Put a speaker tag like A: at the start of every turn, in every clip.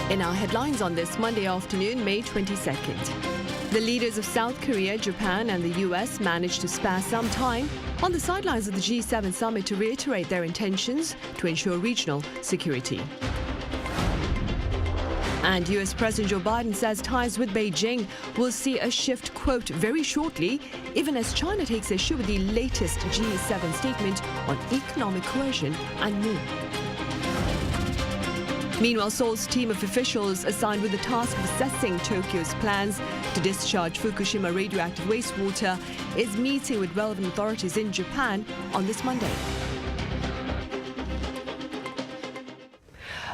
A: In our headlines on this Monday afternoon, May 22nd. The leaders of South Korea, Japan and the US managed to spare some time on the sidelines of the G7 summit to reiterate their intentions to ensure regional security. And US President Joe Biden says ties with Beijing will see a shift, quote, very shortly, even as China takes issue with the latest G7 statement on economic coercion and more. Meanwhile, Seoul's team of officials assigned with the task of assessing Tokyo's plans to discharge Fukushima radioactive wastewater is meeting with relevant authorities in Japan on this Monday.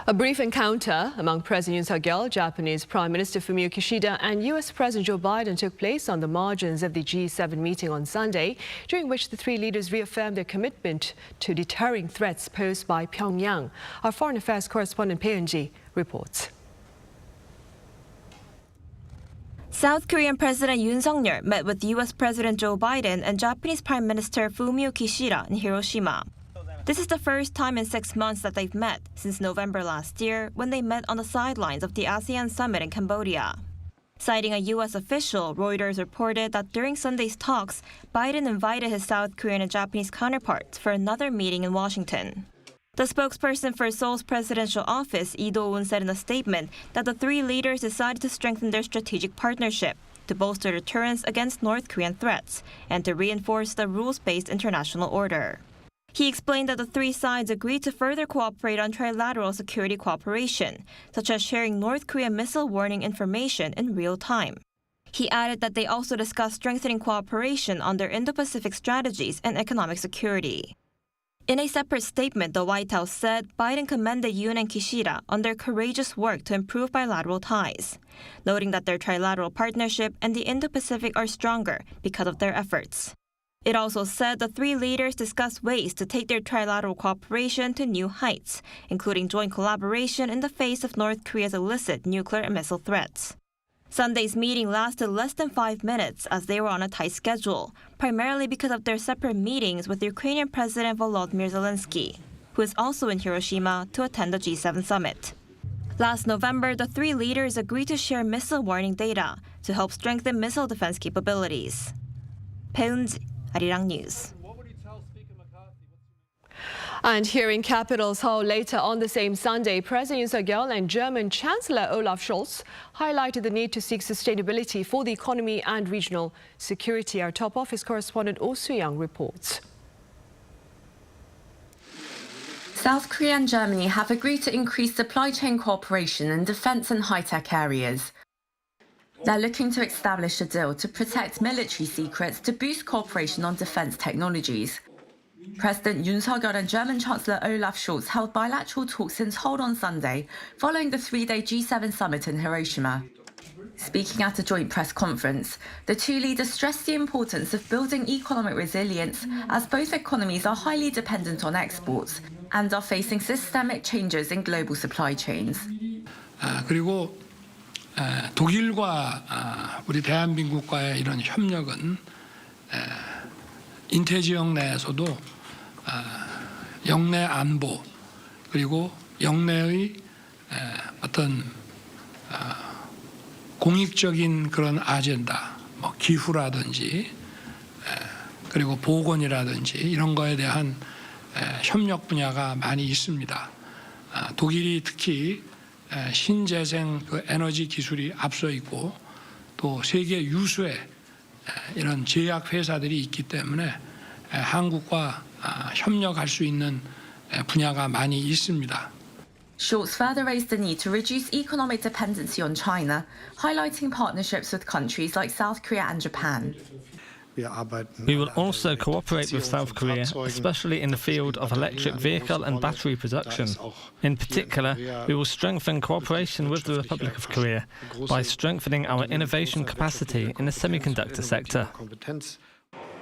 A: A brief encounter among President Yoon Suk-yeol, Japanese Prime Minister Fumio Kishida and US President Joe Biden took place on the margins of the G7 meeting on Sunday, during which the three leaders reaffirmed their commitment to deterring threats posed by Pyongyang. Our foreign affairs correspondent Bae Eun-ji reports.
B: South Korean President Yoon Suk-yeol met with US President Joe Biden and Japanese Prime Minister Fumio Kishida in Hiroshima. This is the first time in 6 months that they've met since November last year, when they met on the sidelines of the ASEAN summit in Cambodia. Citing a U.S. official, Reuters reported that during Sunday's talks, Biden invited his South Korean and Japanese counterparts for another meeting in Washington. The spokesperson for Seoul's presidential office, Lee Do-woon, said in a statement that the three leaders decided to strengthen their strategic partnership to bolster deterrence against North Korean threats and to reinforce the rules-based international order. He explained that the three sides agreed to further cooperate on trilateral security cooperation, such as sharing North Korean missile warning information in real time. He added that they also discussed strengthening cooperation on their Indo-Pacific strategies and economic security. In a separate statement, the White House said Biden commended Yoon and Kishida on their courageous work to improve bilateral ties, noting that their trilateral partnership and the Indo-Pacific are stronger because of their efforts. It also said the three leaders discussed ways to take their trilateral cooperation to new heights, including joint collaboration in the face of North Korea's illicit nuclear and missile threats. Sunday's meeting lasted less than 5 minutes as they were on a tight schedule, primarily because of their separate meetings with Ukrainian President Volodymyr Zelensky, who is also in Hiroshima to attend the G7 summit. Last November, the three leaders agreed to share missile warning data to help strengthen missile defense capabilities. Bae Eun-ji, Arirang News.
A: And here in capital Seoul later on the same Sunday, President Yoon Suk-yeol and German Chancellor Olaf Scholz highlighted the need to seek sustainability for the economy and regional security. Our top office correspondent Oh Soo-young reports.
C: South Korea and Germany have agreed to increase supply chain cooperation in defense and high-tech areas. They're looking to establish a deal to protect military secrets to boost cooperation on defense technologies. President Yoon Suk-yeol and German Chancellor Olaf Scholz held bilateral talks in Seoul on Sunday, following the three-day G7 summit in Hiroshima. Speaking at a joint press conference, the two leaders stressed the importance of building economic resilience, as both economies are highly dependent on exports and are facing systemic changes in global supply chains.
D: 그리고 독일과 우리 대한민국과의 이런 협력은 인태 지역 내에서도 영내 안보 그리고 영내의 어떤 공익적인 그런 아젠다, 뭐 기후라든지 그리고 보건이라든지 이런 거에 대한 협력 분야가 많이 있습니다. 독일이 특히 신재생 그 에너지 기술이 앞서 있고 또 세계 유수의 이런 제약 회사들이 있기 때문에 한국과 협력할 수 있는 분야가 많이 있습니다.
C: Scholz further raised the need to reduce economic dependency on China, highlighting partnerships with countries like South Korea and Japan.
E: We will also cooperate with South Korea, especially in the field of electric vehicle and battery production. In particular, we will strengthen cooperation with the Republic of Korea by strengthening our innovation capacity in the semiconductor sector.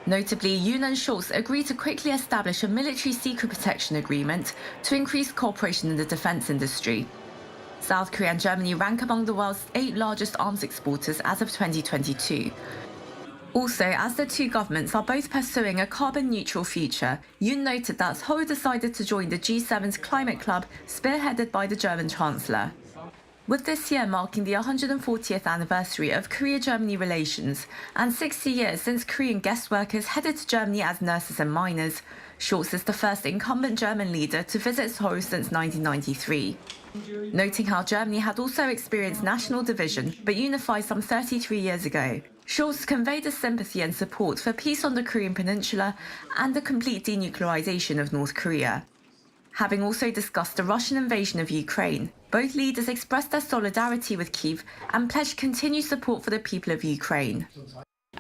C: Notably, Yoon and Scholz agreed to quickly establish a military secret protection agreement to increase cooperation in the defense industry. South Korea and Germany rank among the world's 8 largest arms exporters as of 2022. Also, as the two governments are both pursuing a carbon-neutral future, Yoon noted that Seoul decided to join the G7's climate club spearheaded by the German Chancellor. With this year marking the 140th anniversary of Korea-Germany relations and 60 years since Korean guest workers headed to Germany as nurses and miners, Scholz is the first incumbent German leader to visit Seoul since 1993. Noting how Germany had also experienced national division but unified some 33 years ago, Scholz conveyed his sympathy and support for peace on the Korean peninsula and the complete denuclearization of North Korea. Having also discussed the Russian invasion of Ukraine, both leaders expressed their solidarity with Kyiv and pledged continued support for the people of Ukraine.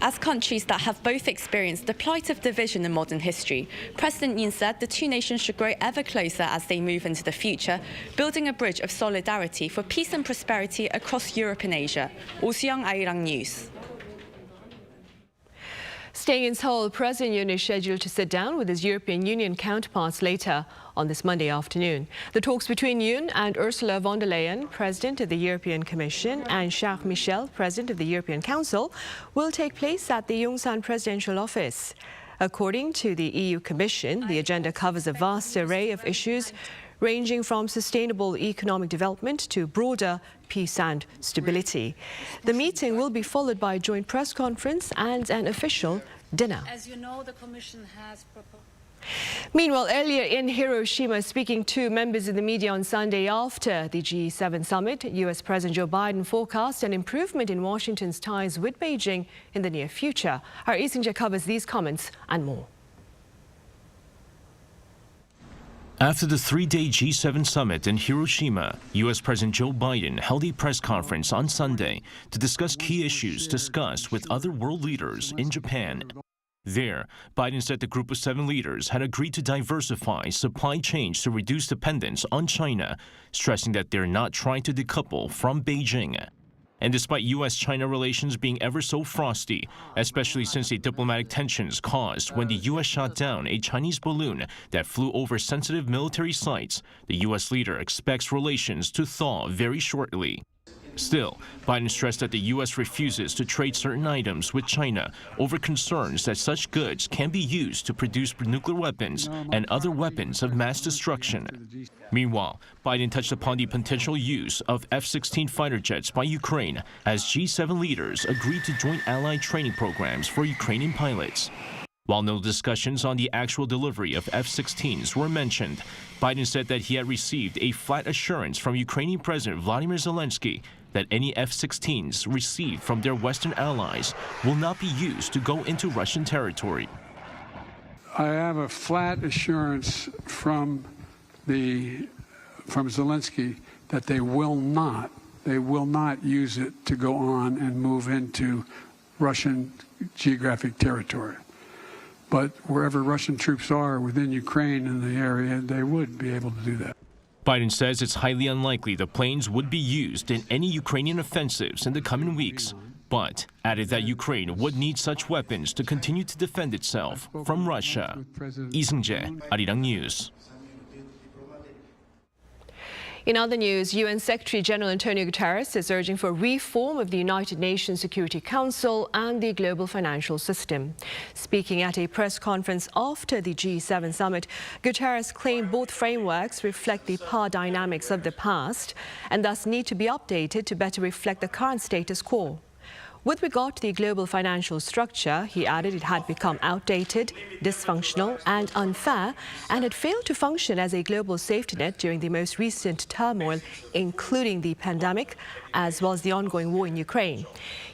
F: As countries that have both experienced the plight of division in modern history, President Yoon said the two nations should grow ever closer as they move into the future, building a bridge of solidarity for peace and prosperity across Europe and Asia. Osuyoung, Arirang News.
A: Staying in Seoul, President Yoon is scheduled to sit down with his European Union counterparts later on this Monday afternoon. The talks between Yoon and Ursula von der Leyen, President of the European Commission, and Charles Michel, President of the European Council, will take place at the Yongsan Presidential Office. According to the EU Commission, the agenda covers a vast array of issues ranging from sustainable economic development to broader peace and stability. The meeting will be followed by a joint press conference and an official dinner.
G: As you know, the Commission has proposed.
A: Meanwhile, earlier in Hiroshima, speaking to members of the media on Sunday after the G7 summit, US President Joe Biden forecast an improvement in Washington's ties with Beijing in the near future. Our Isingja covers these comments and more.
H: After the three-day G7 summit in Hiroshima, U.S. President Joe Biden held a press conference on Sunday to discuss key issues discussed with other world leaders in Japan. There, Biden said the group of 7 leaders had agreed to diversify supply chains to reduce dependence on China, stressing that they're not trying to decouple from Beijing. And despite U.S.-China relations being ever so frosty, especially since the diplomatic tensions caused when the U.S. shot down a Chinese balloon that flew over sensitive military sites, the U.S. leader expects relations to thaw very shortly. Still, Biden stressed that the U.S. refuses to trade certain items with China over concerns that such goods can be used to produce nuclear weapons and other weapons of mass destruction. Meanwhile, Biden touched upon the potential use of F-16 fighter jets by Ukraine as G7 leaders agreed to joint allied training programs for Ukrainian pilots. While no discussions on the actual delivery of F-16s were mentioned, Biden said that he had received a flat assurance from Ukrainian President Vladimir Zelensky that any F-16s received from their Western allies will not be used to go into Russian territory.
I: I have a flat assurance from Zelensky that they will not use it to go on and move into Russian geographic territory. But wherever Russian troops are within Ukraine in the area, they would be able to do that.
H: Biden says it's highly unlikely the planes would be used in any Ukrainian offensives in the coming weeks, but added that Ukraine would need such weapons to continue to defend itself from Russia. Lee Seung-jae, Arirang News.
A: In other news, UN Secretary General Antonio Gutierrez is urging for reform of the United Nations Security Council and the global financial system. Speaking at a press conference after the G7 summit, Gutierrez claimed both frameworks reflect the power dynamics of the past and thus need to be updated to better reflect the current status quo. With regard to the global financial structure, he added it had become outdated, dysfunctional and unfair, and had failed to function as a global safety net during the most recent turmoil, including the pandemic, as well as the ongoing war in Ukraine.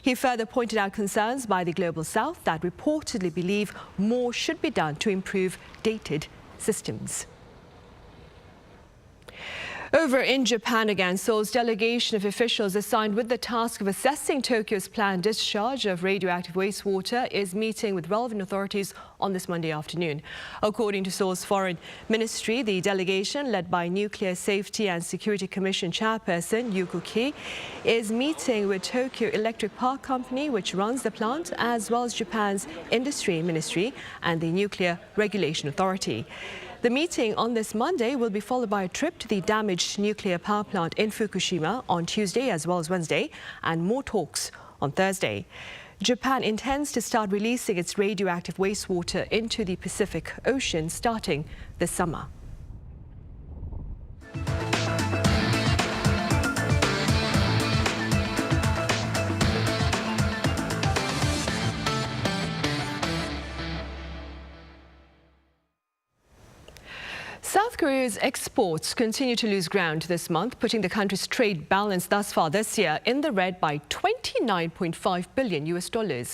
A: He further pointed out concerns by the Global South that reportedly believe more should be done to improve dated systems. Over in Japan again, Seoul's delegation of officials assigned with the task of assessing Tokyo's planned discharge of radioactive wastewater is meeting with relevant authorities on this Monday afternoon. According to Seoul's foreign ministry, the delegation, led by Nuclear Safety and Security Commission chairperson Yoo Kuk-hee, is meeting with Tokyo Electric Power Company, which runs the plant, as well as Japan's Industry Ministry and the Nuclear Regulation Authority. The meeting on this Monday will be followed by a trip to the damaged nuclear power plant in Fukushima on Tuesday as well as Wednesday, and more talks on Thursday. Japan intends to start releasing its radioactive wastewater into the Pacific Ocean starting this summer. Korea's exports continue to lose ground this month, putting the country's trade balance thus far this year in the red by $29.5 billion.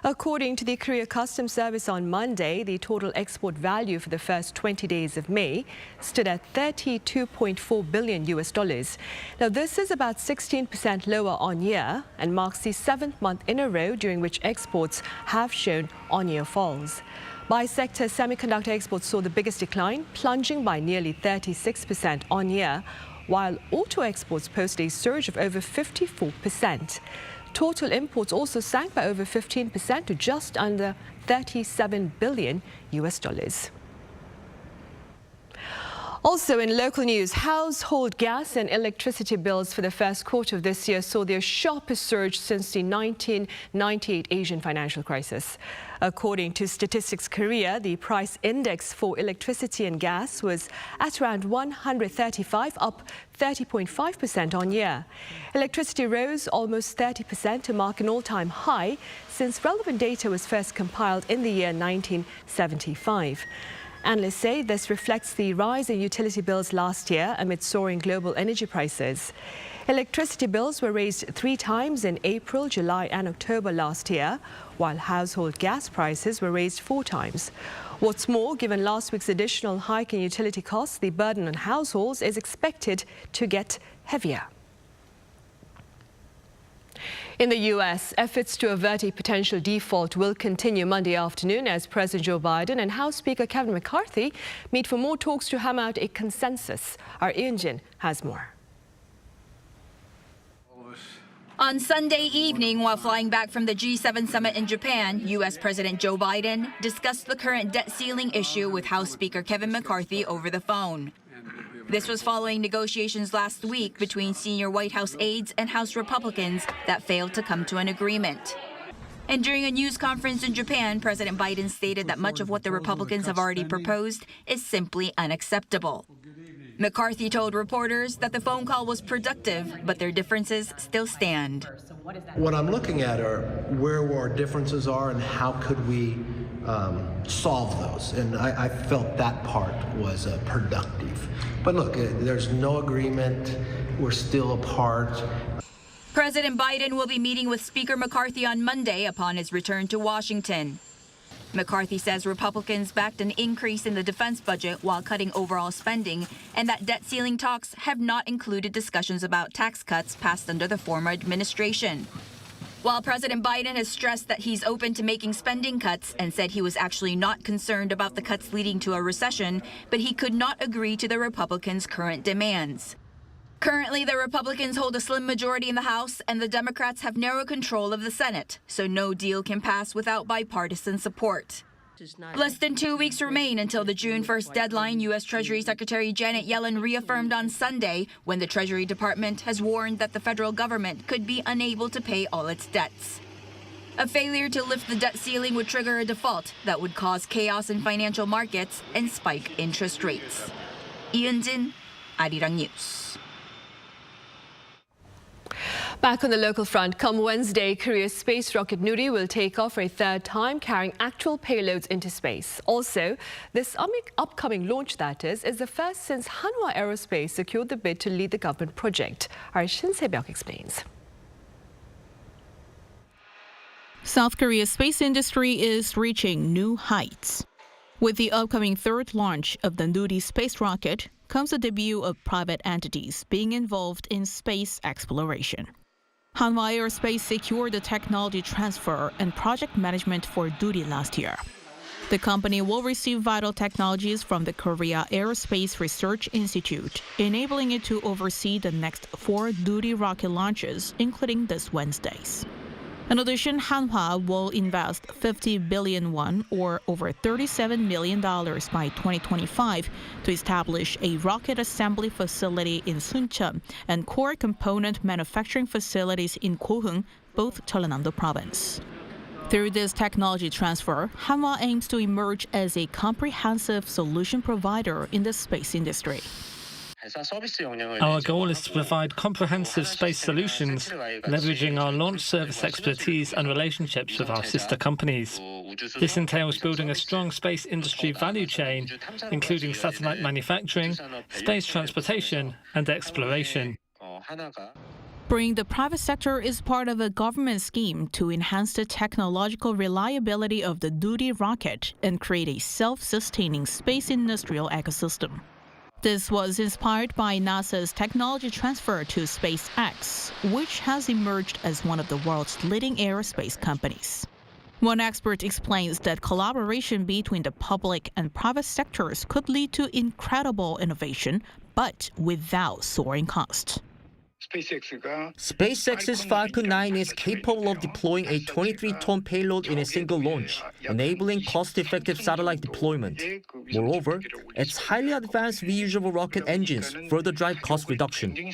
A: According to the Korea Customs Service on Monday, the total export value for the first 20 days of May stood at $32.4 billion. Now, this is about 16% lower on year and marks the 7th month in a row during which exports have shown on-year falls. By sector, semiconductor exports saw the biggest decline, plunging by nearly 36% on year, while auto exports posted a surge of over 54%. Total imports also sank by over 15% to just under $37 billion. Also in local news, household gas and electricity bills for the first quarter of this year saw their sharpest surge since the 1998 Asian financial crisis. According to Statistics Korea, the price index for electricity and gas was at around 135, up 30.5% on year. Electricity rose almost 30% to mark an all-time high since relevant data was first compiled in the year 1975. Analysts say this reflects the rise in utility bills last year amid soaring global energy prices. Electricity bills were raised 3 times in April, July and October last year, while household gas prices were raised 4 times. What's more, given last week's additional hike in utility costs, the burden on households is expected to get heavier. In the U.S., efforts to avert a potential default will continue Monday afternoon as President Joe Biden and House Speaker Kevin McCarthy meet for more talks to hammer out a consensus. Our Yoon has more.
J: On Sunday evening, while flying back from the G7 summit in Japan, U.S. President Joe Biden discussed the current debt ceiling issue with House Speaker Kevin McCarthy over the phone. This was following negotiations last week between senior White House aides and House Republicans that failed to come to an agreement. And during a news conference in Japan, President Biden stated that much of what the Republicans have already proposed is simply unacceptable. McCarthy told reporters that the phone call was productive, but their differences still stand.
K: What I'm looking at are where our differences are and how could we solve those. And I felt that part was productive. But look, there's no agreement. We're still apart.
J: President Biden will be meeting with Speaker McCarthy on Monday upon his return to Washington. McCarthy says Republicans backed an increase in the defense budget while cutting overall spending, and that debt ceiling talks have not included discussions about tax cuts passed under the former administration. While President Biden has stressed that he's open to making spending cuts and said he was actually not concerned about the cuts leading to a recession, but he could not agree to the Republicans' current demands. Currently, the Republicans hold a slim majority in the House and the Democrats have narrow control of the Senate, so no deal can pass without bipartisan support. Less than 2 weeks remain until the June 1st deadline U.S. Treasury Secretary Janet Yellen reaffirmed on Sunday, when the Treasury Department has warned that the federal government could be unable to pay all its debts. A failure to lift the debt ceiling would trigger a default that would cause chaos in financial markets and spike interest rates. Yoon, Arirang News.
A: Back on the local front, come Wednesday, Korea's space rocket Nuri will take off for a 3rd time, carrying actual payloads into space. Also, this upcoming launch, that is the first since Hanwha Aerospace secured the bid to lead the government project. Our Shin Se-byuk explains.
L: South Korea's space industry is reaching new heights. With the upcoming 3rd launch of the Nuri space rocket comes the debut of private entities being involved in space exploration. Hanwha Aerospace secured the technology transfer and project management for Nuri last year. The company will receive vital technologies from the Korea Aerospace Research Institute, enabling it to oversee the next 4 Nuri rocket launches, including this Wednesday's. In addition, Hanwha will invest 50 billion won, or over $37 million by 2025, to establish a rocket assembly facility in Suncheon and core component manufacturing facilities in Gohung, both Jeollanam-do province. Through this technology transfer, Hanwha aims to emerge as a comprehensive solution provider in the space industry.
E: Our goal is to provide comprehensive space solutions, leveraging our launch service expertise and relationships with our sister companies. This entails building a strong space industry value chain, including satellite manufacturing, space transportation, and exploration.
L: Bringing the private sector is part of a government scheme to enhance the technological reliability of the Nuri rocket and create a self-sustaining space industrial ecosystem. This was inspired by NASA's technology transfer to SpaceX, which has emerged as one of the world's leading aerospace companies. One expert explains that collaboration between the public and private sectors could lead to incredible innovation, but without soaring costs.
M: SpaceX's Falcon 9 is capable of deploying a 23-ton payload in a single launch, enabling cost-effective satellite deployment. Moreover, its highly advanced reusable rocket engines further drive cost reduction.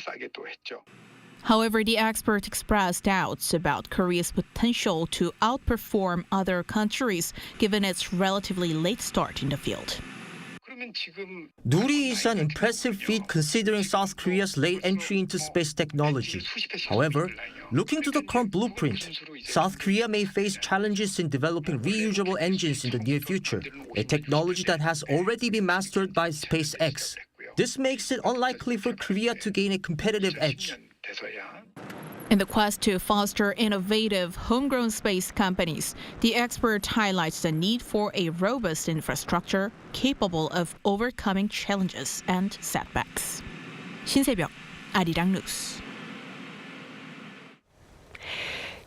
L: However, the expert expressed doubts about Korea's potential to outperform other countries given its relatively late start in the field.
M: Nuri is an impressive feat considering South Korea's late entry into space technology. However, looking to the current blueprint, South Korea may face challenges in developing reusable engines in the near future, a technology that has already been mastered by SpaceX. This makes it unlikely for Korea to gain a competitive edge.
L: In the quest to foster innovative, homegrown space companies, the expert highlights the need for a robust infrastructure capable of overcoming challenges and setbacks. 신새벽, Arirang News.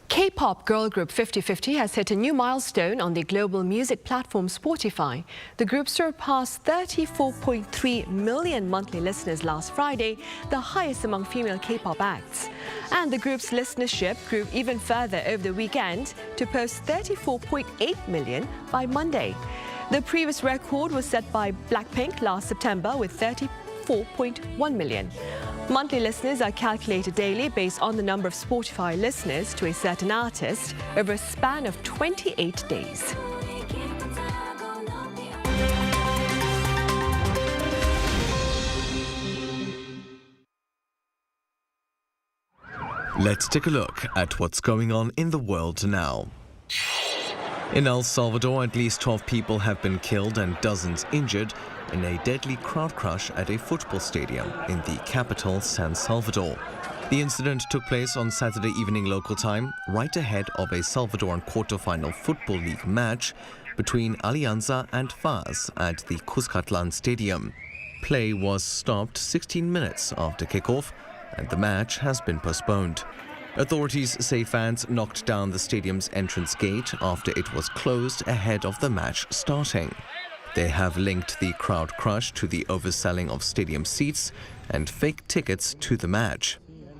A: K-pop girl group 50/50 has hit a new milestone on the global music platform Spotify. The group surpassed 34.3 million monthly listeners last Friday, the highest among female K-pop acts. And the group's listenership grew even further over the weekend to post 34.8 million by Monday. The previous record was set by Blackpink last September with 34.1 million. Monthly listeners are calculated daily based on the number of Spotify listeners to a certain artist over a span of 28 days.
N: Let's take a look at what's going on in the world now. In El Salvador, at least 12 people have been killed and dozens injured in a deadly crowd crush at a football stadium in the capital, San Salvador. The incident took place on Saturday evening local time, right ahead of a Salvadoran quarter-final football league match between Alianza and FAS at the Cuscatlan Stadium. Play was stopped 16 minutes after kickoff, and the match has been postponed. Authorities say fans knocked down the stadium's entrance gate after it was closed ahead of the match starting. They have linked the crowd crush to the overselling of stadium seats and fake tickets to the match.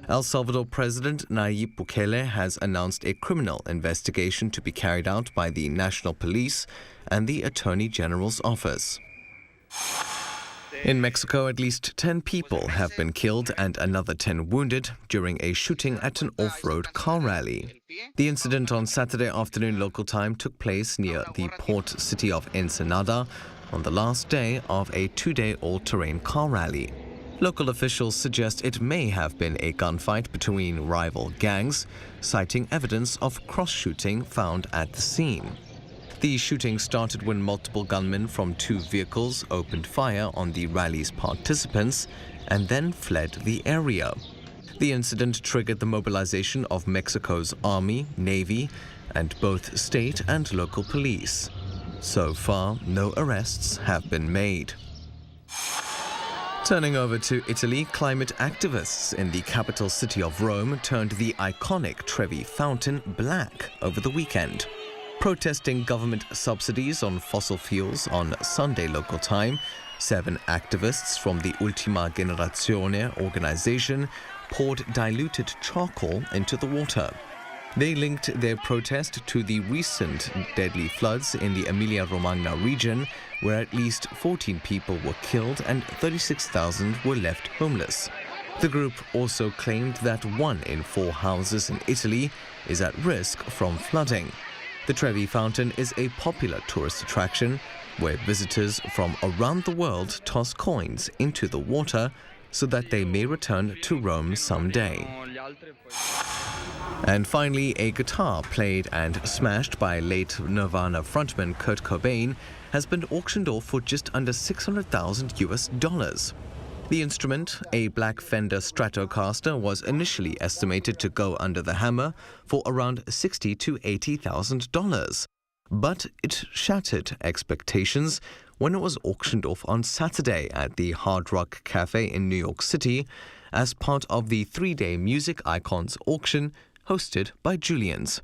N: El Salvador President Nayib Bukele has announced a criminal investigation to be carried out by the National Police and the Attorney General's office. In Mexico, at least 10 people have been killed and another 10 wounded during a shooting at an off-road car rally. The incident on Saturday afternoon local time took place near the port city of Ensenada on the last day of a two-day all-terrain car rally. Local officials suggest it may have been a gunfight between rival gangs, citing evidence of cross-shooting found at the scene. The shooting started when multiple gunmen from two vehicles opened fire on the rally's participants and then fled the area. The incident triggered the mobilization of Mexico's Army, Navy, and both state and local police. So far, no arrests have been made. Turning over to Italy, climate activists in the capital city of Rome turned the iconic Trevi Fountain black over the weekend. Protesting government subsidies on fossil fuels on Sunday local time, 7 activists from the Ultima Generazione organization poured diluted charcoal into the water. They linked their protest to the recent deadly floods in the Emilia-Romagna region, where at least 14 people were killed and 36,000 were left homeless. The group also claimed that 1 in 4 houses in Italy is at risk from flooding. The Trevi Fountain is a popular tourist attraction where visitors from around the world toss coins into the water, so that they may return to Rome someday. And finally, a guitar played and smashed by late Nirvana frontman Kurt Cobain has been auctioned off for just under $600,000. The instrument, a black Fender Stratocaster, was initially estimated to go under the hammer for around $60,000 to $80,000. But it shattered expectations when it was auctioned off on Saturday at the Hard Rock Cafe in New York City as part of the 3-day Music Icons auction hosted by Julian's.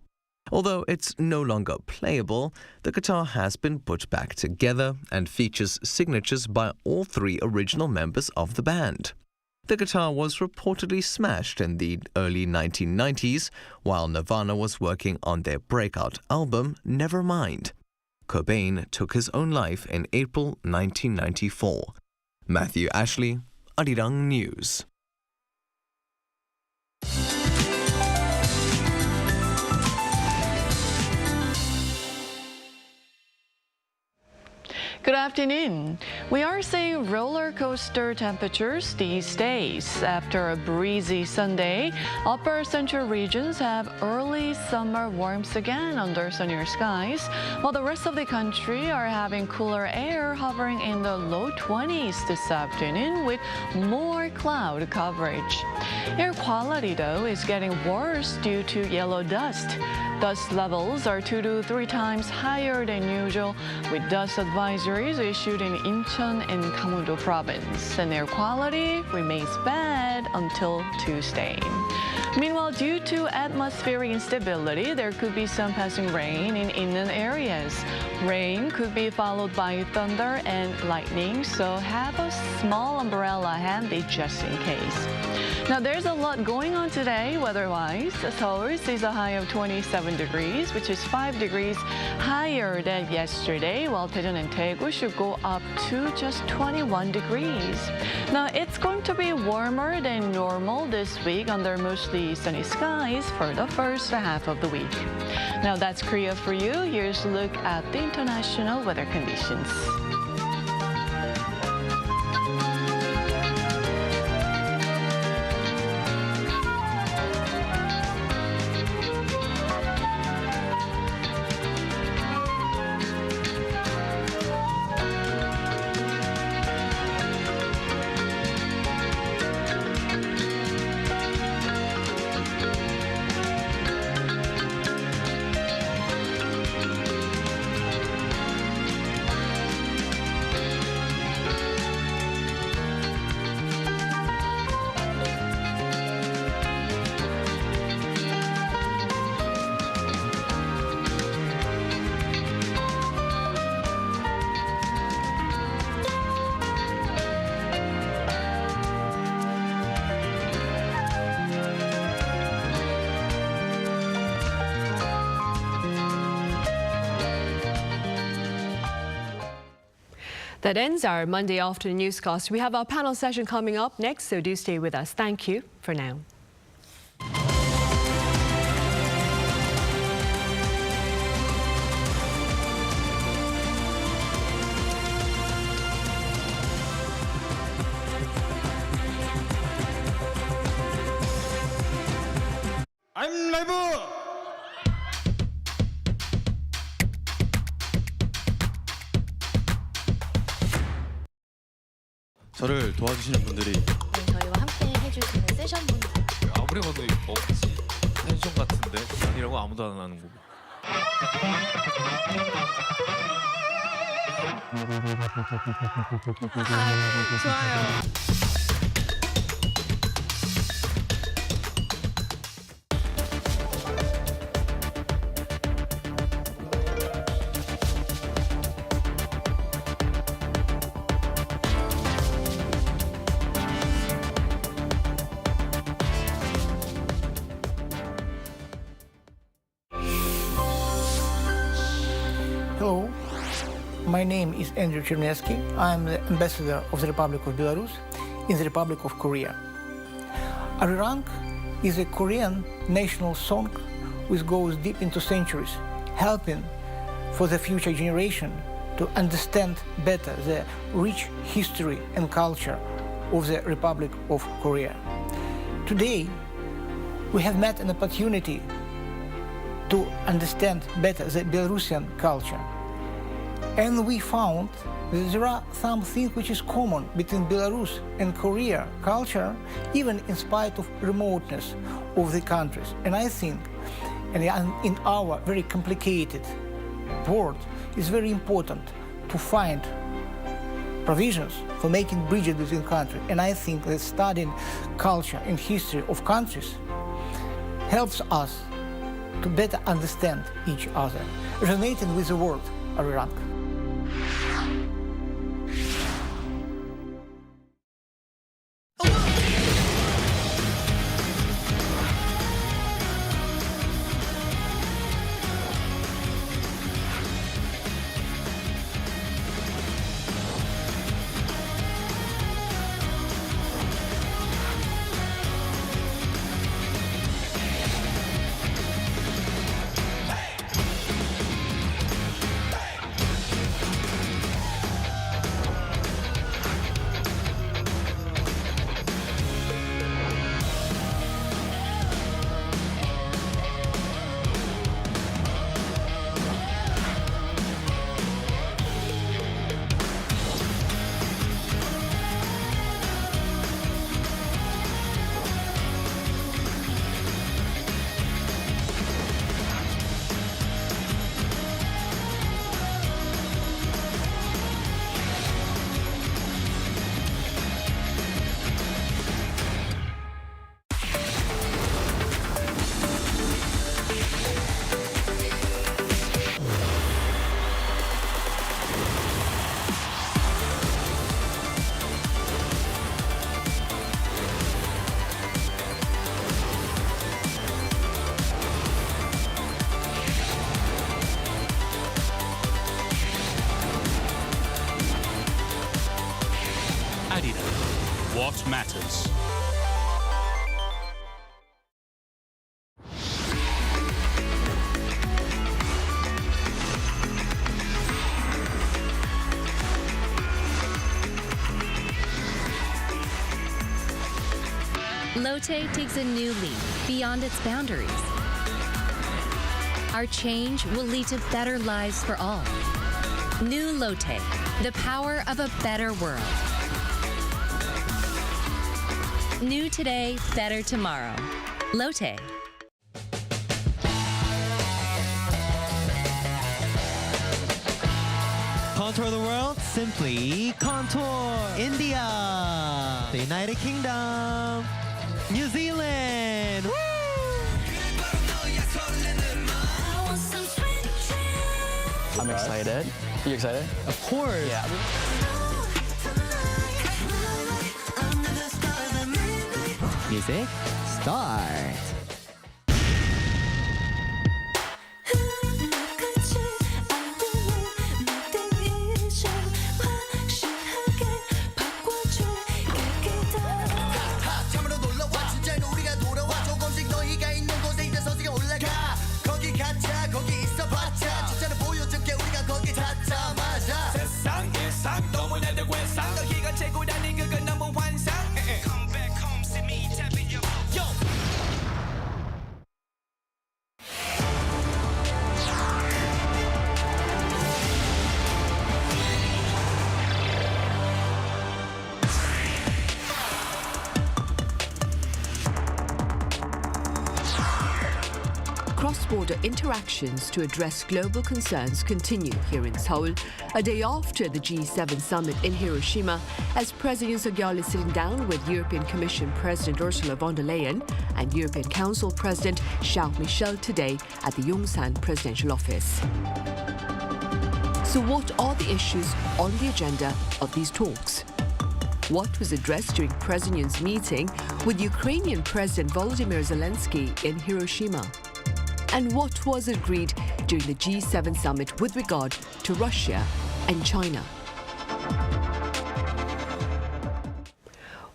N: Although it's no longer playable, the guitar has been put back together and features signatures by all 3 original members of the band. The guitar was reportedly smashed in the early 1990s while Nirvana was working on their breakout album Nevermind. Cobain took his own life in April 1994. Matthew Ashley, Arirang News.
O: Good afternoon. We are seeing roller coaster temperatures these days. After a breezy Sunday, upper central regions have early summer warmth again under sunnier skies, while the rest of the country are having cooler air hovering in the low 20s this afternoon with more cloud coverage. Air quality, though, is getting worse due to yellow dust. Dust levels are 2 to 3 times higher than usual, with dust advisories issued in Incheon and Gangwon-do province, and air quality remains bad until Tuesday. Meanwhile, due to atmospheric instability, there could be some passing rain in inland areas. Rain could be followed by thunder and lightning, so have a small umbrella handy just in case. Now, there's a lot going on today weather-wise. Seoul sees a high of 27 degrees, which is 5 degrees higher than yesterday, while Daejeon and Daegu should go up to just 21 degrees. Now, it's going to be warmer than normal this week under mostly sunny skies for the first half of the week. Now, that's Korea for you. Here's a look at the international weather conditions.
A: That ends our Monday afternoon newscast. We have our panel session coming up next, so do stay with us. Thank you for now.
P: I'm live! 저를 도와주시는 분들이
Q: 저희와 함께 해주시는 세션분들
R: 아무리 봐도 없지 텐션 같은데 아니라고 아무도 안 하는 거고
Q: 좋아요.
S: Hello, my name is Andrew Chernesky. I'm the ambassador of the Republic of Belarus in the Republic of Korea. Arirang is a Korean national song which goes deep into centuries, helping for the future generation to understand better the rich history and culture of the Republic of Korea. Today, we have met an opportunity to understand better the Belarusian culture. And we found that there are some things which is common between Belarus and Korea culture, even in spite of remoteness of the countries. And I think in our very complicated world, it's very important to find provisions for making bridges between countries. And I think that studying culture and history of countries helps us to better understand each other, resonating with the word Arirang.
T: Arirang, what matters?
U: Lotte takes a new leap beyond its boundaries. Our change will lead to better lives for all. New Lotte, the power of a better world. New today, better tomorrow. Lotte.
V: Contour the world, simply contour. India, the United Kingdom, New Zealand. Woo!
W: I'm excited. You excited?
V: Of course.
W: Yeah.
V: Music, start.
X: Cross-border interactions to address global concerns continue here in Seoul, a day after the G7 summit in Hiroshima, as President Yoon Suk-yeol is sitting down with European Commission President Ursula von der Leyen and European Council President Charles Michel today at the Yongsan Presidential Office. So what are the issues on the agenda of these talks? What was addressed during President Yoon's meeting with Ukrainian President Volodymyr Zelensky in Hiroshima? And what was agreed during the G7 summit with regard to Russia and China?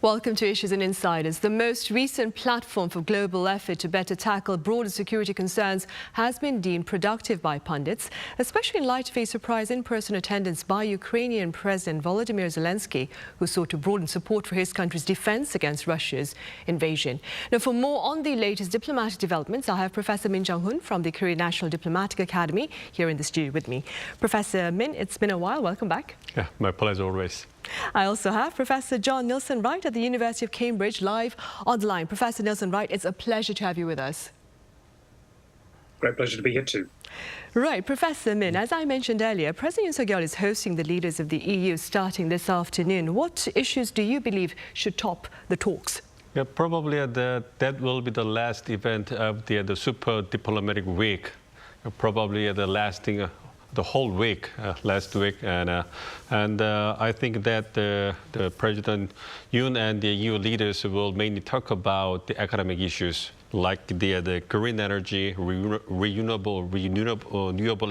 A: Welcome to Issues and Insiders. The most recent platform for global effort to better tackle broader security concerns has been deemed productive by pundits, especially in light of a surprise in-person attendance by Ukrainian President Volodymyr Zelensky, who sought to broaden support for his country's defense against Russia's invasion. Now, for more on the latest diplomatic developments, I have Professor Min Jung-hoon from the Korean National Diplomatic Academy here in the studio with me. Professor Min, it's been a while. Welcome back.
B: Yeah, my pleasure always.
A: I also have Professor John Nielsen-Wright at the University of Cambridge live on the line. Professor Nielsen-Wright, it's a pleasure to have you with us.
C: Great pleasure to be here too.
A: Right, Professor Min, as I mentioned earlier, President Yoon is hosting the leaders of the EU starting this afternoon. What issues do you believe should top the talks?
B: Yeah, probably that will be the last event of the super diplomatic week, probably the lasting the whole week, last week, and I think that the President Yoon and the EU leaders will mainly talk about the economic issues like the green energy, renewable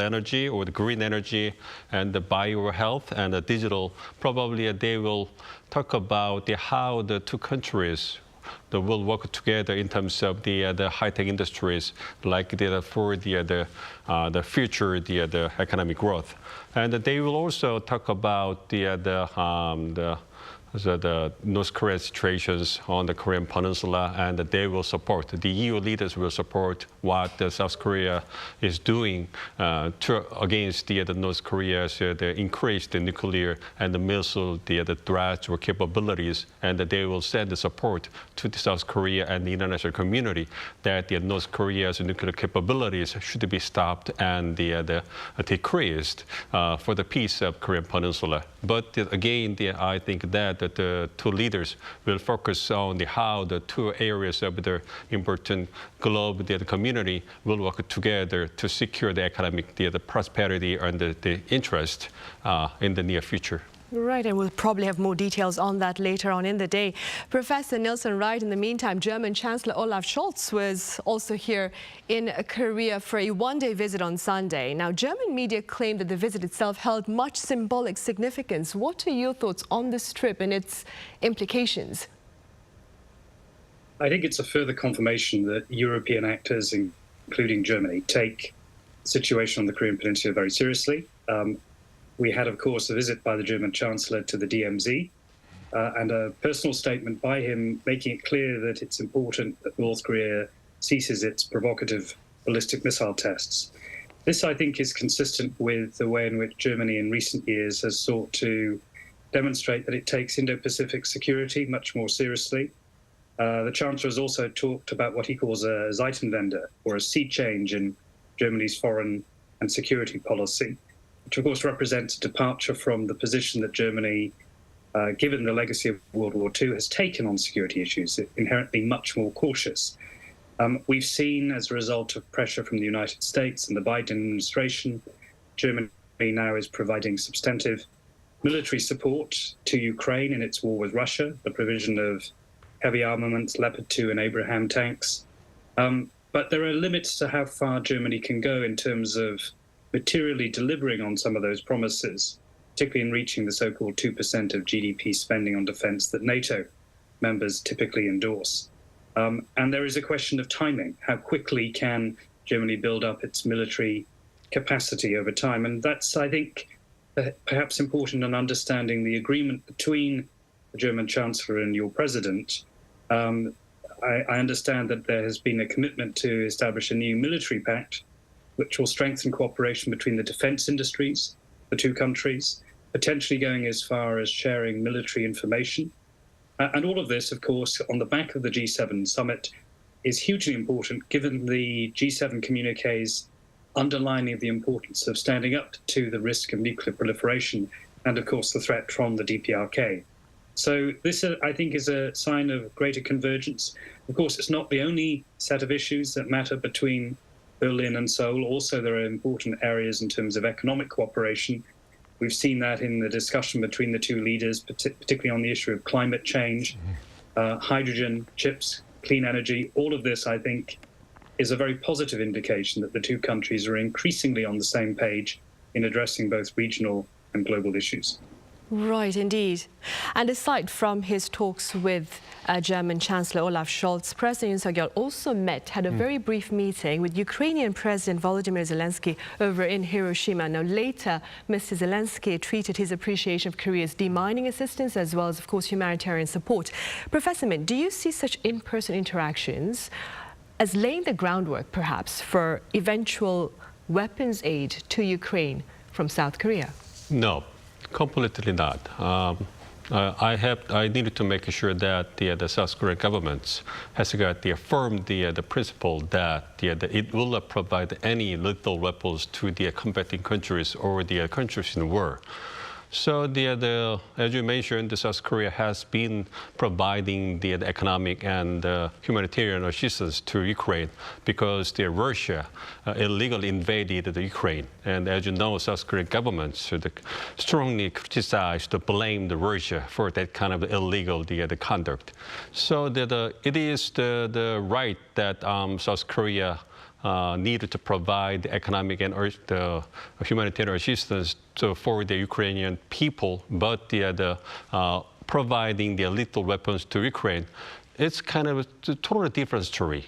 B: energy, or the green energy, and the biohealth and the digital. Probably they will talk about how the two countries will work together in terms of the high-tech industries, like for the future the economic growth, and they will also talk about the North Korea situations on the Korean Peninsula, and they will support, the EU leaders will support what South Korea is doing against the North Korea's increased nuclear and the missile the threats or capabilities, and they will send the support to the South Korea and the international community that the North Korea's nuclear capabilities should be stopped and decreased for the peace of Korean Peninsula. But again, I think that the two leaders will focus on how the two areas of the important globe, the community, will work together to secure the economic, the prosperity and the interest in the near future.
A: Right, and we'll probably have more details on that later on in the day. Professor Nielsen-Wright, in the meantime, German Chancellor Olaf Scholz was also here in Korea for a one-day visit on Sunday. Now, German media claimed that the visit itself held much symbolic significance. What are your thoughts on this trip and its implications?
C: I think it's a further confirmation that European actors, including Germany, take the situation on the Korean Peninsula very seriously. We had, of course, a visit by the German Chancellor to the DMZ and a personal statement by him making it clear that it's important that North Korea ceases its provocative ballistic missile tests. This, I think, is consistent with the way in which Germany in recent years has sought to demonstrate that it takes Indo-Pacific security much more seriously. The Chancellor has also talked about what he calls a Zeitenwende, or a sea change in Germany's foreign and security policy, which of course represents a departure from the position that Germany, given the legacy of World War II, has taken on security issues, inherently much more cautious. We've seen, as a result of pressure from the United States and the Biden administration, Germany now is providing substantive military support to Ukraine in its war with Russia, the provision of heavy armaments, Leopard 2 and Abraham tanks. But there are limits to how far Germany can go in terms of materially delivering on some of those promises, particularly in reaching the so-called 2% of GDP spending on defense that NATO members typically endorse. And there is a question of timing. How quickly can Germany build up its military capacity over time? And that's, I think, perhaps important in understanding the agreement between the German Chancellor and your president. I understand that there has been a commitment to establish a new military pact which will strengthen cooperation between the defense industries, the two countries, potentially going as far as sharing military information. And all of this, of course, on the back of the G7 summit is hugely important, given the G7 communiques underlining the importance of standing up to the risk of nuclear proliferation and, of course, the threat from the DPRK. So this, I think, is a sign of greater convergence. Of course, it's not the only set of issues that matter between Berlin and Seoul. Also, there are important areas in terms of economic cooperation. We've seen that in the discussion between the two leaders, particularly on the issue of climate change, hydrogen, chips, clean energy. All of this, I think, is a very positive indication that the two countries are increasingly on the same page in addressing both regional and global issues.
A: Right, indeed. And aside from his talks with German Chancellor Olaf Scholz, President Yoon Suk-yeol also had a very brief meeting with Ukrainian President Volodymyr Zelensky over in Hiroshima. Now, later, Mr. Zelensky treated his appreciation of Korea's demining assistance as well as, of course, humanitarian support. Professor Min, do you see such in-person interactions as laying the groundwork, perhaps, for eventual weapons aid to Ukraine from South Korea?
B: No. Completely not. I needed to make sure that the South Korean government has got the principle that it will not provide any lethal weapons to the combating countries or the countries in the war. So as you mentioned, South Korea has been providing the economic and humanitarian assistance to Ukraine because Russia illegally invaded the Ukraine. And as you know, South Korean government strongly criticized, blamed Russia for that kind of illegal conduct. So it is the right that South Korea needed to provide economic and humanitarian assistance for the Ukrainian people, but providing the lethal weapons to Ukraine, it's kind of a totally different story.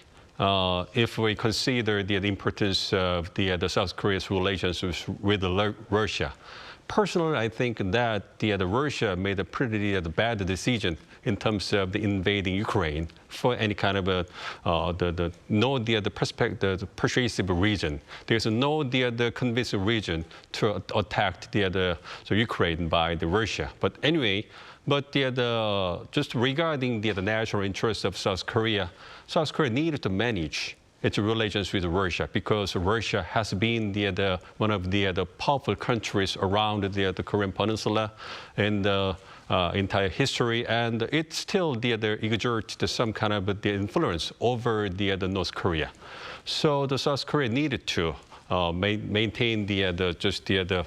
B: If we consider the importance of the South Korea's relations with Russia. Personally, I think that Russia made a pretty bad decision in terms of the invading Ukraine for any kind of the persuasive reason. There's no convincing reason to attack Ukraine by Russia. But anyway, just regarding the national interests of South Korea needed to manage its relations with Russia because Russia has been one of the powerful countries around the Korean Peninsula in the entire history, and it still exerts some kind of the influence over the North Korea. So the South Korea needed to maintain the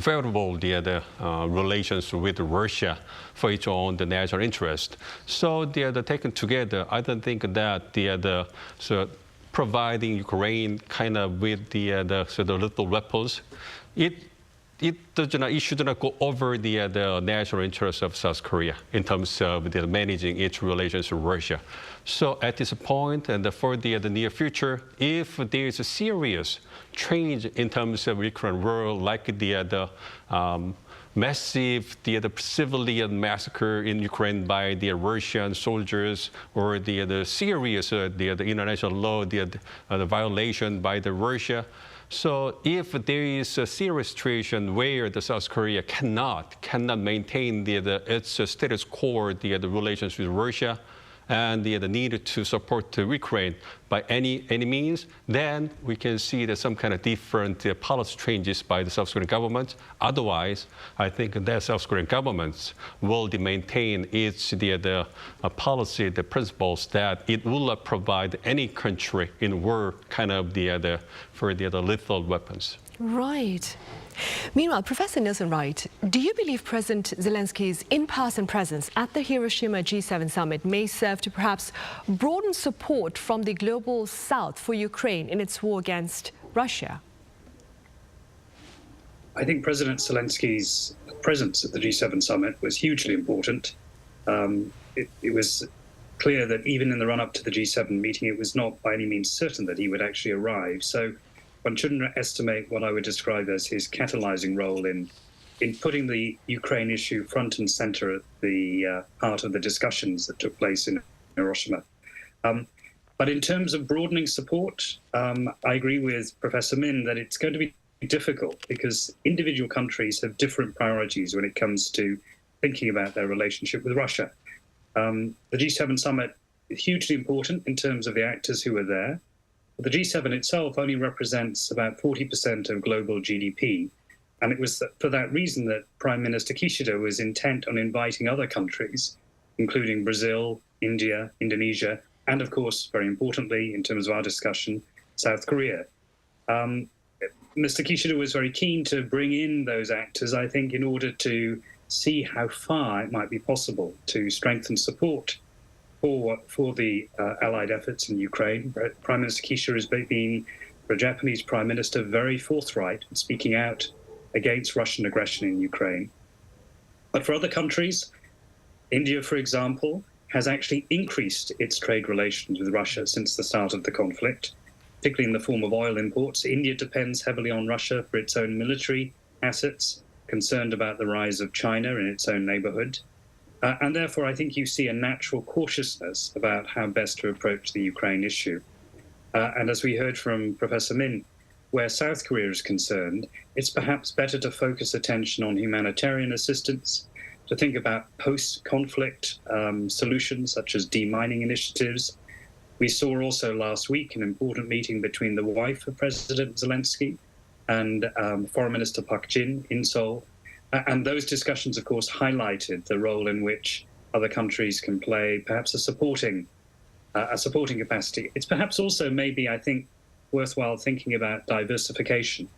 B: favorable relations with Russia for its own national interest. So taken together, I don't think that providing Ukraine kind of with the lethal weapons, it should not go over the national interests of South Korea in terms of managing its relations with Russia. So at this point and for the near future, if there is a serious change in terms of Ukraine world, like the massive civilian massacre in Ukraine by the Russian soldiers, or the serious the international law, the violation by the Russia. So if there is a serious situation where the South Korea cannot maintain its status quo, the relations with Russia, and the need to support Ukraine by any means, then we can see some kind of different policy changes by the South Korean government. Otherwise, I think that South Korean government will maintain its policy, the principles that it will not provide any country in war kind of for the lethal weapons.
A: Right. Meanwhile, Professor Nielsen Wright, do you believe President Zelensky's in-person presence at the Hiroshima G7 summit may serve to perhaps broaden support from the global South for Ukraine in its war against Russia?
C: I think President Zelensky's presence at the G7 summit was hugely important. It was clear that even in the run-up to the G7 meeting, it was not by any means certain that he would actually arrive. So one shouldn't estimate what I would describe as his catalyzing role in putting the Ukraine issue front and center at the heart of the discussions that took place in Hiroshima. But in terms of broadening support, I agree with Professor Min that it's going to be difficult because individual countries have different priorities when it comes to thinking about their relationship with Russia. The G7 summit is hugely important in terms of the actors who are there. The G7 itself only represents about 40% of global GDP. And it was for that reason that Prime Minister Kishida was intent on inviting other countries, including Brazil, India, Indonesia, and of course, very importantly, in terms of our discussion, South Korea. Mr. Kishida was very keen to bring in those actors, I think, in order to see how far it might be possible to strengthen support for the Allied efforts in Ukraine. Prime Minister Kishida has been, for a Japanese Prime Minister, very forthright in speaking out against Russian aggression in Ukraine. But for other countries, India, for example, has actually increased its trade relations with Russia since the start of the conflict, particularly in the form of oil imports. India depends heavily on Russia for its own military assets, concerned about the rise of China in its own neighborhood. And therefore, I think you see a natural cautiousness about how best to approach the Ukraine issue. And as we heard from Professor Min, where South Korea is concerned, it's perhaps better to focus attention on humanitarian assistance, to think about post-conflict solutions such as demining initiatives. We saw also last week an important meeting between the wife of President Zelensky and Foreign Minister Park Jin in Seoul. And those discussions, of course, highlighted the role in which other countries can play, perhaps a supporting capacity. It's perhaps also maybe, I think, worthwhile thinking about diversification.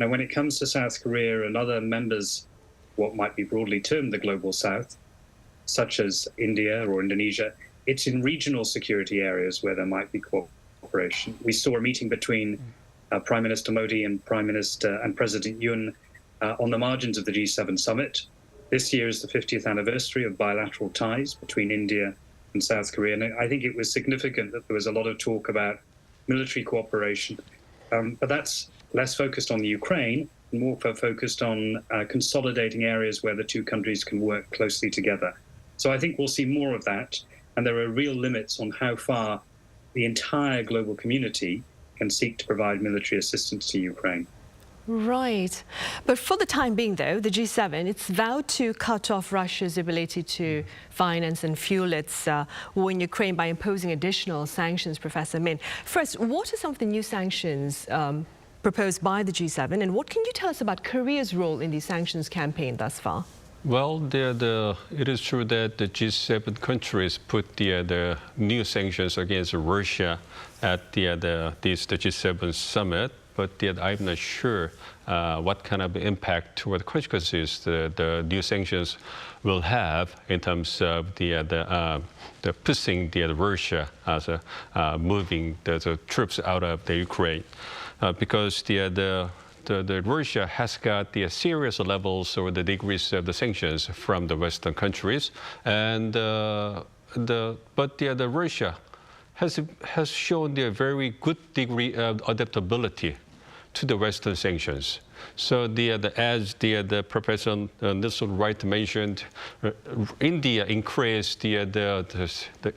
C: Now, when it comes to South Korea and other members, what might be broadly termed the Global South, such as India or Indonesia, it's in regional security areas where there might be cooperation. We saw a meeting between Prime Minister Modi and President Yoon on the margins of the G7 summit. This year is the 50th anniversary of bilateral ties between India and South Korea. And I think it was significant that there was a lot of talk about military cooperation, but that's less focused on the Ukraine, and more focused on consolidating areas where the two countries can work closely together. So I think we'll see more of that, and there are real limits on how far the entire global community can seek to provide military assistance to Ukraine.
A: Right. But for the time being, though, the G7, it's vowed to cut off Russia's ability to finance and fuel its war in Ukraine by imposing additional sanctions, Professor Min. First, what are some of the new sanctions proposed by the G7, and what can you tell us about Korea's role in the sanctions campaign thus far?
B: Well, it is true that the G7 countries put the new sanctions against Russia at the G7 summit. But I'm not sure what kind of impact or the consequences the new sanctions will have in terms of the pushing Russia as moving the troops out of the Ukraine, because the Russia has got the serious levels or the degrees of the sanctions from the Western countries, and but the Russia has shown a very good degree of adaptability to the Western sanctions. So as the Professor Nelson Wright mentioned, India increased the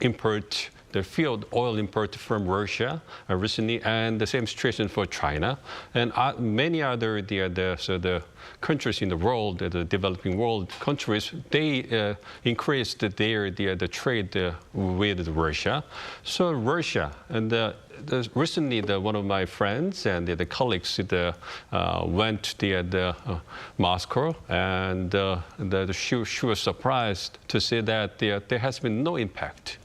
B: import, the field oil import from Russia recently, and the same situation for China and many other the countries in the world, the developing world countries. They increased the trade with Russia. So Russia and recently, one of my friends and the colleagues went to Moscow, and she was surprised to see that there has been no impact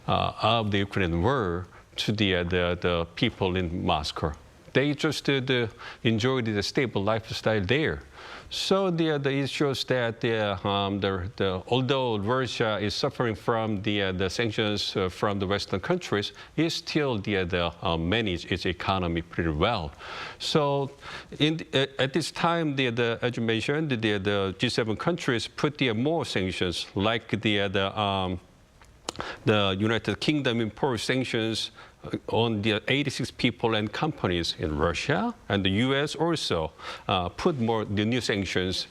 B: of the Ukrainian war to the people in Moscow. They just enjoyed the stable lifestyle there. So it shows that although Russia is suffering from the sanctions from the Western countries, it still manage its economy pretty well. So at this time, as you mentioned, the G7 countries put more sanctions, like the United Kingdom imposed sanctions on the 86 people and companies in Russia, and the U.S. also put the new sanctions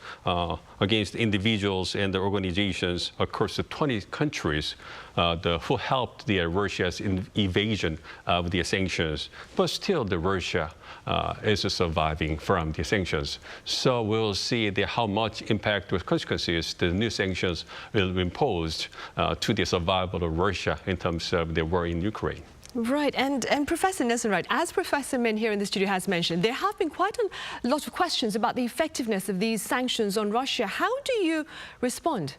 B: against individuals and the organizations across the 20 countries who helped Russia's invasion of the sanctions. But still, Russia is surviving from the sanctions. So we'll see how much impact or consequences the new sanctions will be imposed to the survival of Russia in terms of the war in Ukraine.
A: Right, and Professor Nelson Wright, as Professor Min here in the studio has mentioned, there have been quite a lot of questions about the effectiveness of these sanctions on Russia. How do you respond?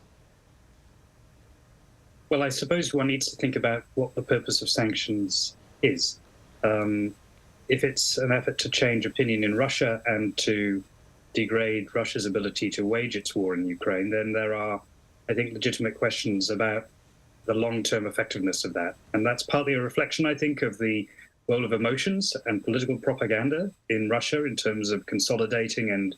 C: Well, I suppose one needs to think about what the purpose of sanctions is. If it's an effort to change opinion in Russia and to degrade Russia's ability to wage its war in Ukraine, then there are, I think, legitimate questions about the long-term effectiveness of that. And that's partly a reflection, I think, of the role of emotions and political propaganda in Russia in terms of consolidating and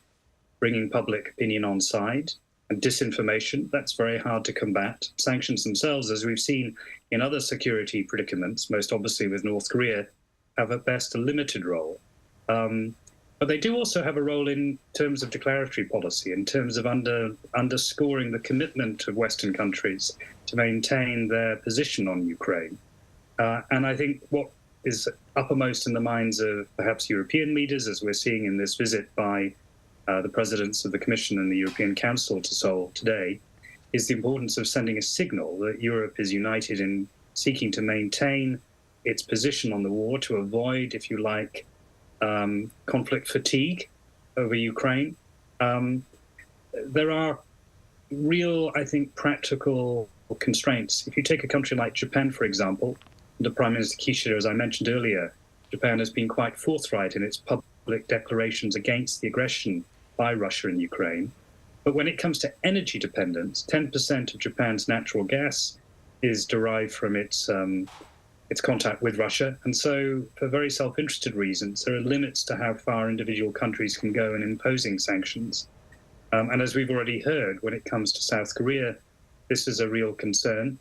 C: bringing public opinion on side. and disinformation. That's very hard to combat. Sanctions themselves, as we've seen in other security predicaments, most obviously with North Korea, have at best a limited role. But they do also have a role in terms of declaratory policy, in terms of underscoring the commitment of Western countries to maintain their position on Ukraine. And I think what is uppermost in the minds of perhaps European leaders, as we're seeing in this visit by the presidents of the Commission and the European Council to Seoul today, is the importance of sending a signal that Europe is united in seeking to maintain its position on the war, to avoid, if you like, conflict fatigue over Ukraine. There are real, I think, practical constraints. If you take a country like Japan, for example, under Prime Minister Kishida, as I mentioned earlier, Japan has been quite forthright in its public declarations against the aggression by Russia in Ukraine. But when it comes to energy dependence, 10% of Japan's natural gas is derived from its contact with Russia. And so, for very self-interested reasons, there are limits to how far individual countries can go in imposing sanctions. And as we've already heard, when it comes to South Korea, this is a real concern,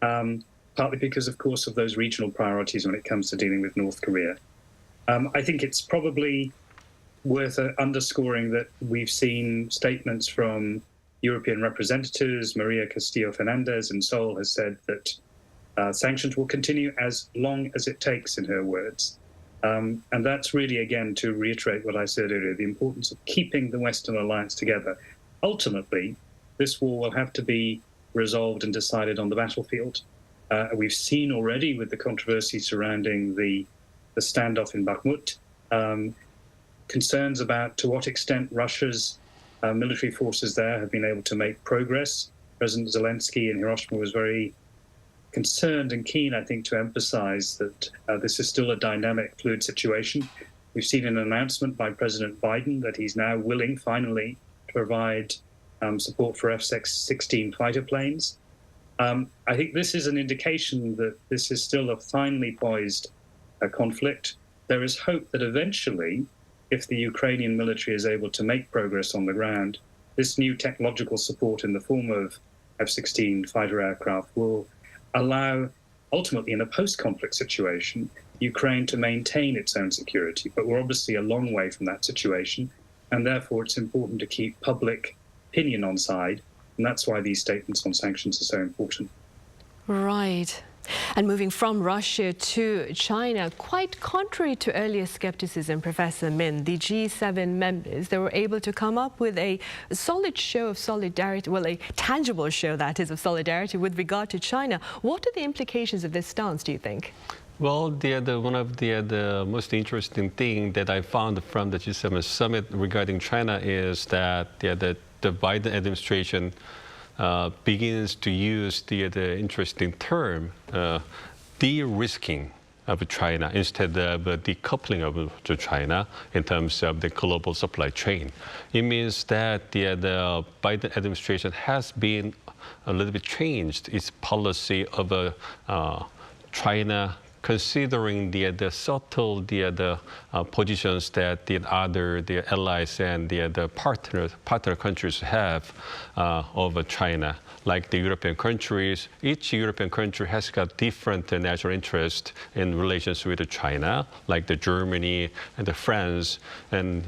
C: partly because, of course, of those regional priorities when it comes to dealing with North Korea. I think it's probably worth underscoring that we've seen statements from European representatives. Maria Castillo-Fernandez in Seoul has said that sanctions will continue as long as it takes, in her words. And that's really, again, to reiterate what I said earlier, the importance of keeping the Western alliance together. Ultimately, this war will have to be resolved and decided on the battlefield. We've seen already with the controversy surrounding the standoff in Bakhmut, concerns about to what extent Russia's military forces there have been able to make progress. President Zelensky in Hiroshima was very concerned and keen, I think, to emphasize that this is still a dynamic, fluid situation. We've seen an announcement by President Biden that he's now willing, finally, to provide support for F-16 fighter planes. I think this is an indication that this is still a finely poised conflict. There is hope that eventually, if the Ukrainian military is able to make progress on the ground, this new technological support in the form of F-16 fighter aircraft will allow, ultimately in a post-conflict situation, Ukraine to maintain its own security. But we're obviously a long way from that situation, and therefore it's important to keep public opinion on side, and that's why these statements on sanctions are so important.
A: Right. And moving from Russia to China, quite contrary to earlier skepticism, Professor Min, the G7 members, they were able to come up with a solid show of solidarity, well, a tangible show, that is, of solidarity with regard to China. What are the implications of this stance, do you think?
B: Well, one of the most interesting thing that I found from the G7 summit regarding China is that the Biden administration begins to use the interesting term, de-risking of China instead of decoupling of China in terms of the global supply chain. It means that the Biden administration has been a little bit changed its policy of China considering the subtle positions that the allies and the partner countries have over China, like the European countries. Each European country has got different national interest in relations with China, like the Germany and the France and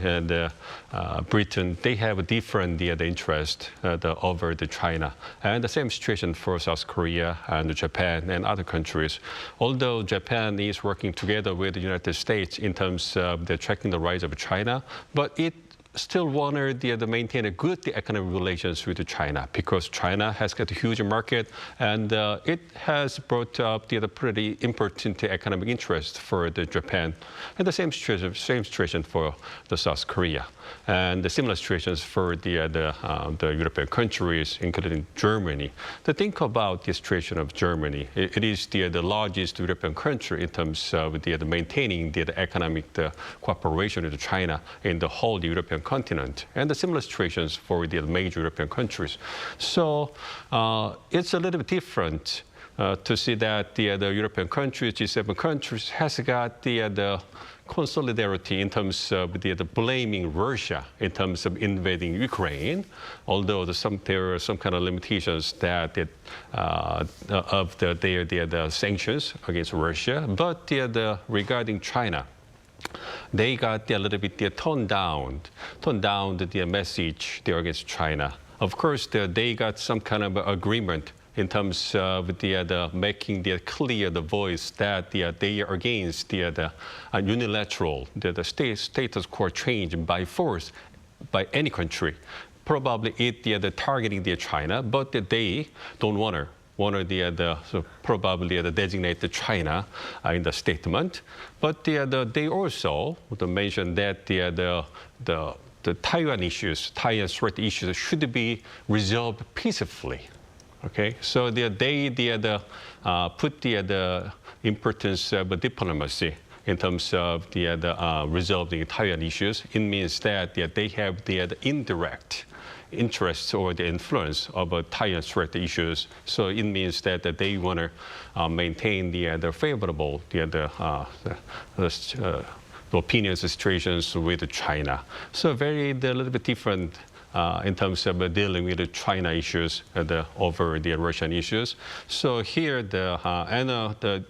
B: Britain. They have a different interest over the China. And the same situation for South Korea and Japan and other countries. Although Japan is working together with the United States in terms of tracking the rise of China, but it still wanted to maintain a good economic relations with China because China has got a huge market and it has brought up the pretty important economic interest for the Japan, and the same situation for the South Korea, and the similar situations for the European countries, including Germany. To think about the situation of Germany, it is the largest European country in terms of maintaining the economic cooperation with China in the whole European continent, and the similar situations for the major European countries. So it's a little bit different to see that the European countries, G7 countries, has got the solidarity in terms of the blaming Russia in terms of invading Ukraine, although there are some kind of limitations that of the sanctions against Russia. But regarding China, they got a little bit toned down the message there against China. Of course, they got some kind of agreement in terms of making clear the voice that they are against the unilateral, the status quo change by force by any country. Probably targeting China, but they don't want to. So probably designate China in the statement, but they also mentioned that the Taiwan issues, Taiwan threat issues, should be resolved peacefully. Okay, so they put the importance of diplomacy in terms of resolving Taiwan issues. It means that they have the indirect interest or the influence of Taiwan threat issues. So it means that they want to maintain the favorable opinions and situations with China. So a little bit different in terms of dealing with the China issues over the Russian issues. So here the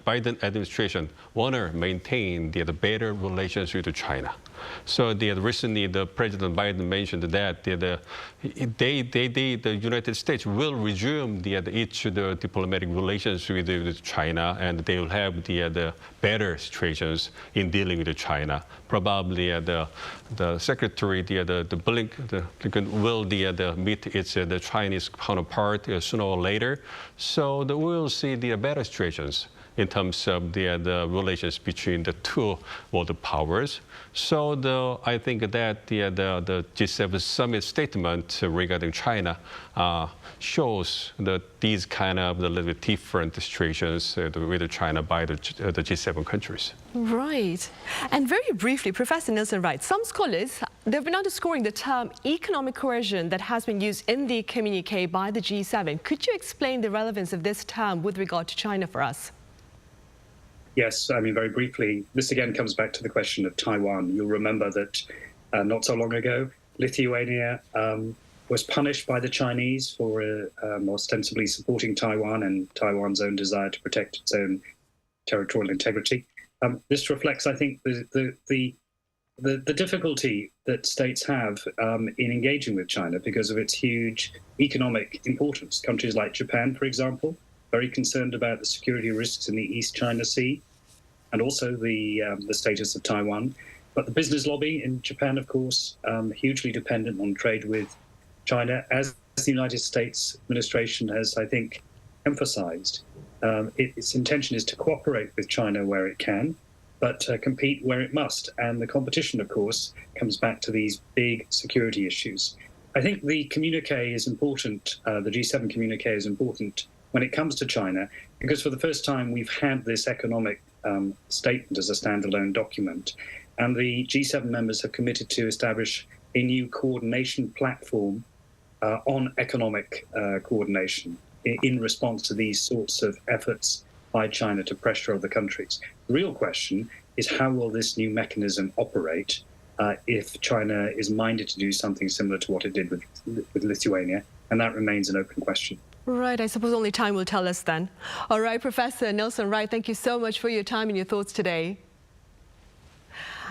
B: Biden administration want to maintain the better relations with China. So recently the President Biden mentioned that the United States will resume each diplomatic relations with China, and they will have the better situations in dealing with China. Probably the Secretary Blinken will meet the Chinese counterpart sooner or later. So we'll see the better situations in terms of the relations between the two world powers. So I think that the G7 summit statement regarding China shows that these kind of the little bit different situations with China by the G7 countries.
A: Right. And very briefly, Professor Nelson Wright, some scholars, they've been underscoring the term economic coercion that has been used in the communique by the G7. Could you explain the relevance of this term with regard to China for us?
C: Yes, I mean, very briefly, this again comes back to the question of Taiwan. You'll remember that not so long ago, Lithuania was punished by the Chinese for ostensibly supporting Taiwan and Taiwan's own desire to protect its own territorial integrity. This reflects, I think, the difficulty that states have in engaging with China because of its huge economic importance. Countries like Japan, for example, very concerned about the security risks in the East China Sea and also the status of Taiwan. But the business lobby in Japan, of course, hugely dependent on trade with China, as the United States administration has, I think, emphasized. Its intention is to cooperate with China where it can, but compete where it must. And the competition, of course, comes back to these big security issues. I think the communique is important, the G7 communique is important when it comes to China, because for the first time we've had this economic statement as a standalone document. And the G7 members have committed to establish a new coordination platform on economic coordination in response to these sorts of efforts by China to pressure other countries. The real question is how will this new mechanism operate if China is minded to do something similar to what it did with Lithuania, and that remains an open question.
A: Right, I suppose only time will tell us then. All right, Professor Nelson Wright, thank you so much for your time and your thoughts today.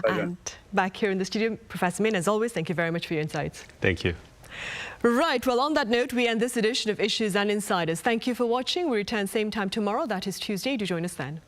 A: And back here in the studio, Professor Min, as always, thank you very much for your insights.
B: Thank you.
A: Right, well, on that note, we end this edition of Issues and Insiders. Thank you for watching. We return same time tomorrow. That is Tuesday. Do join us then.